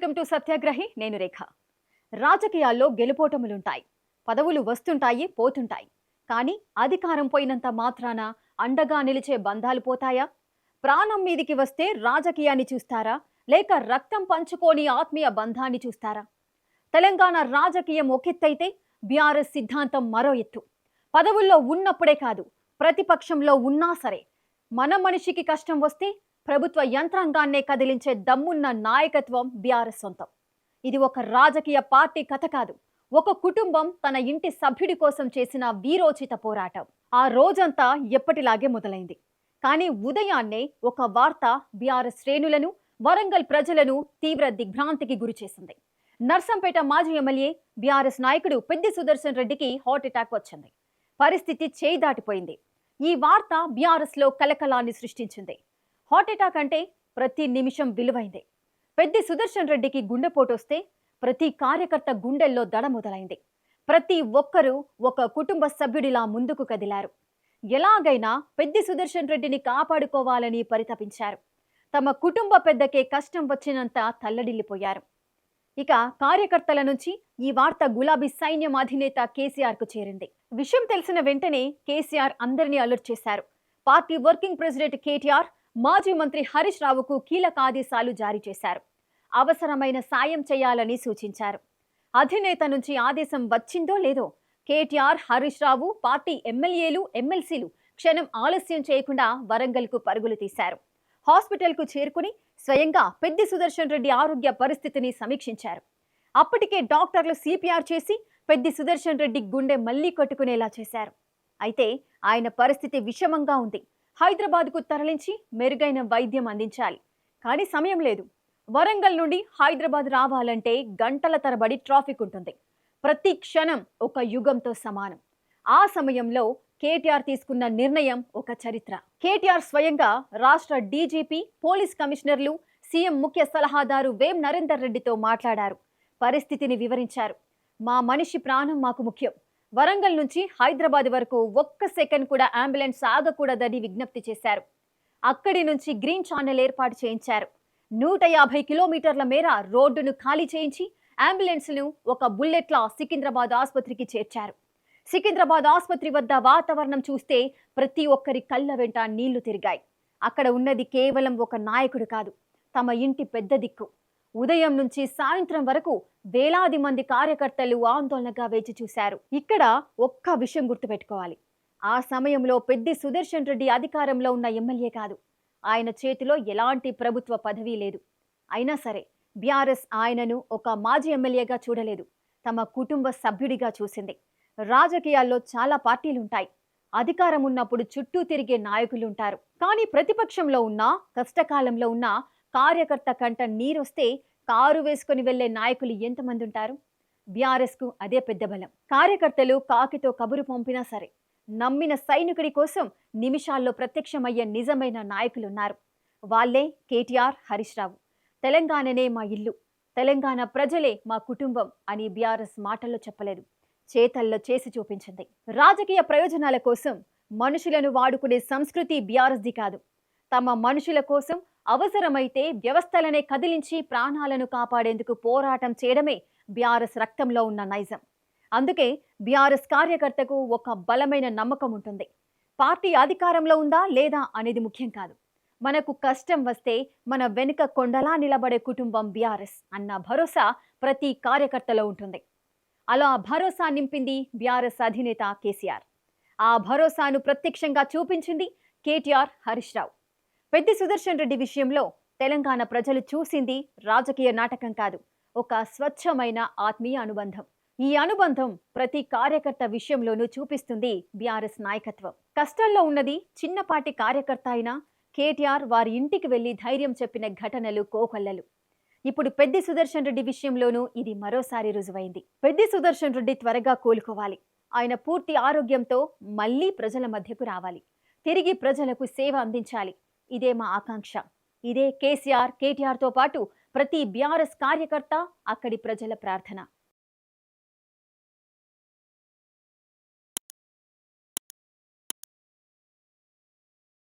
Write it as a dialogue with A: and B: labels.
A: Welcome to సత్యాగ్రహి. నేను రేఖ. రాజకీయాల్లో గెలుపోటములుంటాయి, పదవులు వస్తుంటాయి పోతుంటాయి. కానీ అధికారం పోయినంత మాత్రాన అండగా నిలిచే బంధాలు పోతాయా? ప్రాణం మీదికి వస్తే రాజకీయాన్ని చూస్తారా, లేక రక్తం పంచుకోని ఆత్మీయ బంధాన్ని చూస్తారా? తెలంగాణ రాజకీయం ఒకెత్తైతే బీఆర్ఎస్ సిద్ధాంతం మరో ఎత్తు. పదవుల్లో ఉన్నప్పుడే కాదు, ప్రతిపక్షంలో ఉన్నా సరే మన మనిషికి కష్టం వస్తే ప్రభుత్వ యంత్రాంగాన్నే కదిలించే దమ్మున్న నాయకత్వం బీఆర్ఎస్ సొంతం. ఇది ఒక రాజకీయ పార్టీ కథ కాదు, ఒక కుటుంబం తన ఇంటి సభ్యుడి కోసం చేసిన వీరోచిత పోరాటం. ఆ రోజంతా ఎప్పటిలాగే మొదలైంది. కానీ ఉదయాన్నే ఒక వార్త బీఆర్ఎస్ శ్రేణులను, వరంగల్ ప్రజలను తీవ్ర దిగ్భ్రాంతికి గురిచేసింది. నర్సంపేట మాజీ ఎమ్మెల్యే బీఆర్ఎస్ నాయకుడు పెద్ది సుదర్శన్ రెడ్డికి హార్ట్ అటాక్ వచ్చింది. పరిస్థితి చేయి దాటిపోయింది. ఈ వార్త బీఆర్ఎస్ లో కలకలాన్ని సృష్టించింది. హార్ట్ అటాక్ అంటే ప్రతి నిమిషం విలువైంది. పెద్ది సుదర్శన్ రెడ్డికి గుండెపోటు వస్తే ప్రతి కార్యకర్త గుండెల్లో దడ మొదలైంది. ప్రతి ఒక్కరూ ఒక కుటుంబ సభ్యుడిలా ముందుకు కదిలారు. ఎలాగైనా పెద్ది సుదర్శన్ రెడ్డిని కాపాడుకోవాలని పరితపించారు. తమ కుటుంబ పెద్దకే కష్టం వచ్చినంత తల్లడిల్లిపోయారు. ఇక కార్యకర్తల నుంచి ఈ వార్త గులాబీ సైన్యం అధినేత కేసీఆర్ కు చేరింది. విషయం తెలిసిన వెంటనే కేసీఆర్ అందరినీ అలర్ట్ చేశారు. పార్టీ వర్కింగ్ ప్రెసిడెంట్ కేటీఆర్ మాజీ మంత్రి హరీష్ రావుకు కీలక ఆదేశాలు జారీ చేశారు. అవసరమైన సాయం చేయాలని సూచించారు. అధినేత నుంచి ఆదేశం వచ్చిందో లేదో కేటీఆర్, హరీష్ రావు, పార్టీ ఎమ్మెల్యేలు, ఎమ్మెల్సీలు క్షణం ఆలస్యం చేయకుండా వరంగల్కు పరుగులు తీశారు. హాస్పిటల్కు చేరుకుని స్వయంగా పెద్ది సుదర్శన్ రెడ్డి ఆరోగ్య పరిస్థితిని సమీక్షించారు. అప్పటికే డాక్టర్లు సిపిఆర్ చేసి పెద్ది సుదర్శన్ రెడ్డి గుండె మళ్లీ కొట్టుకునేలా చేశారు. అయితే ఆయన పరిస్థితి విషమంగా ఉంది. హైదరాబాద్కు తరలించి మెరుగైన వైద్యం అందించాలి. కానీ సమయం లేదు. వరంగల్ నుండి హైదరాబాద్ రావాలంటే గంటల తరబడి ట్రాఫిక్ ఉంటుంది. ప్రతి క్షణం ఒక యుగంతో సమానం. ఆ సమయంలో కేటీఆర్ తీసుకున్న నిర్ణయం ఒక చరిత్ర. కేటీఆర్ స్వయంగా రాష్ట్ర డీజీపీ, పోలీస్ కమిషనర్లు, సీఎం ముఖ్య సలహాదారు వేం నరేందర్ రెడ్డితో మాట్లాడారు. పరిస్థితిని వివరించారు. మా మనిషి ప్రాణం మాకు ముఖ్యం. వరంగల్ నుంచి హైదరాబాద్ వరకు ఒక్క సెకండ్ కూడా అంబులెన్స్ ఆగకూడదని విజ్ఞప్తి చేశారు. అక్కడి నుంచి గ్రీన్ ఛానల్ ఏర్పాటు చేయించారు. 150 కిలోమీటర్ల మేర రోడ్డును ఖాళీ చేయించి అంబులెన్స్ను ఒక బుల్లెట్లా సికింద్రాబాద్ ఆసుపత్రికి చేర్చారు. సికింద్రాబాద్ ఆసుపత్రి వద్ద వాతావరణం చూస్తే ప్రతి ఒక్కరి కళ్ళ వెంట నీళ్లు తిరిగాయి. అక్కడ ఉన్నది కేవలం ఒక నాయకుడు కాదు, తమ ఇంటి పెద్ద దిక్కు. ఉదయం నుంచి సాయంత్రం వరకు వేలాది మంది కార్యకర్తలు ఆందోళనగా వేచి చూశారు. ఇక్కడ ఒక్క విషయం గుర్తుపెట్టుకోవాలి. ఆ సమయంలో పెద్ది సుదర్శన్ రెడ్డి అధికారంలో ఉన్న ఎమ్మెల్యే కాదు. ఆయన చేతిలో ఎలాంటి ప్రభుత్వ పదవి లేదు. అయినా సరే బీఆర్ఎస్ ఆయనను ఒక మాజీ ఎమ్మెల్యేగా చూడలేదు, తమ కుటుంబ సభ్యుడిగా చూసింది. రాజకీయాల్లో చాలా పార్టీలుంటాయి. అధికారం ఉన్నప్పుడు చుట్టూ తిరిగే నాయకులుంటారు. కానీ ప్రతిపక్షంలో ఉన్నా, కష్టకాలంలో ఉన్నా కార్యకర్త కంట నీరొస్తే కారు వేసుకుని వెళ్లే నాయకులు ఎంతమంది ఉంటారు? బీఆర్ఎస్ కు అదే పెద్ద బలం. కార్యకర్తలు కాకితో కబురు పంపినా సరే నమ్మిన సైనికుడి కోసం నిమిషాల్లో ప్రత్యక్షమయ్యే నిజమైన నాయకులున్నారు. వాళ్లే కేటీఆర్, హరీష్ రావు. తెలంగాణనే మా ఇల్లు, తెలంగాణ ప్రజలే మా కుటుంబం అని బీఆర్ఎస్ మాటల్లో చెప్పలేదు, చేతల్లో చేసి చూపించింది. రాజకీయ ప్రయోజనాల కోసం మనుషులను వాడుకునే సంస్కృతి బీఆర్ఎస్ది కాదు. తమ మనుషుల కోసం అవసరమైతే వ్యవస్థలనే కదిలించి ప్రాణాలను కాపాడేందుకు పోరాటం చేయడమే బీఆర్ఎస్ రక్తంలో ఉన్న నైజం. అందుకే బీఆర్ఎస్ కార్యకర్తకు ఒక బలమైన నమ్మకం ఉంటుంది. పార్టీ అధికారంలో ఉందా లేదా అనేది ముఖ్యం కాదు. మనకు కష్టం వస్తే మన వెనుక కొండలా నిలబడే కుటుంబం బీఆర్ఎస్ అన్న భరోసా ప్రతి కార్యకర్తలో ఉంటుంది. అలా భరోసా నింపింది బీఆర్ఎస్ అధినేత కేసీఆర్. ఆ భరోసాను ప్రత్యక్షంగా చూపించింది కేటీఆర్, హరీష్ రావు. పెద్ది సుదర్శన్ రెడ్డి విషయంలో తెలంగాణ ప్రజలు చూసింది రాజకీయ నాటకం కాదు, ఒక స్వచ్ఛమైన ఆత్మీయ అనుబంధం. ఈ అనుబంధం ప్రతి కార్యకర్త విషయంలోనూ చూపిస్తుంది బీఆర్ఎస్ నాయకత్వం. కష్టంలో ఉన్నది చిన్నపాటి కార్యకర్త అయినా కేటీఆర్ వారి ఇంటికి వెళ్లి ధైర్యం చెప్పిన ఘటనలు కోకొల్లలు. ఇప్పుడు పెద్ది సుదర్శన్ రెడ్డి విషయంలోనూ ఇది మరోసారి రుజువైంది. పెద్ది సుదర్శన్ రెడ్డి త్వరగా కోలుకోవాలి. ఆయన పూర్తి ఆరోగ్యంతో మళ్లీ ప్రజల మధ్యకు రావాలి. తిరిగి ప్రజలకు సేవ అందించాలి. ఇదే మా ఆకాంక్ష. ఇదే కేసీఆర్, కేటీఆర్తో పాటు ప్రతి బీఆర్ఎస్ కార్యకర్త, అక్కడి ప్రజల ప్రార్థన.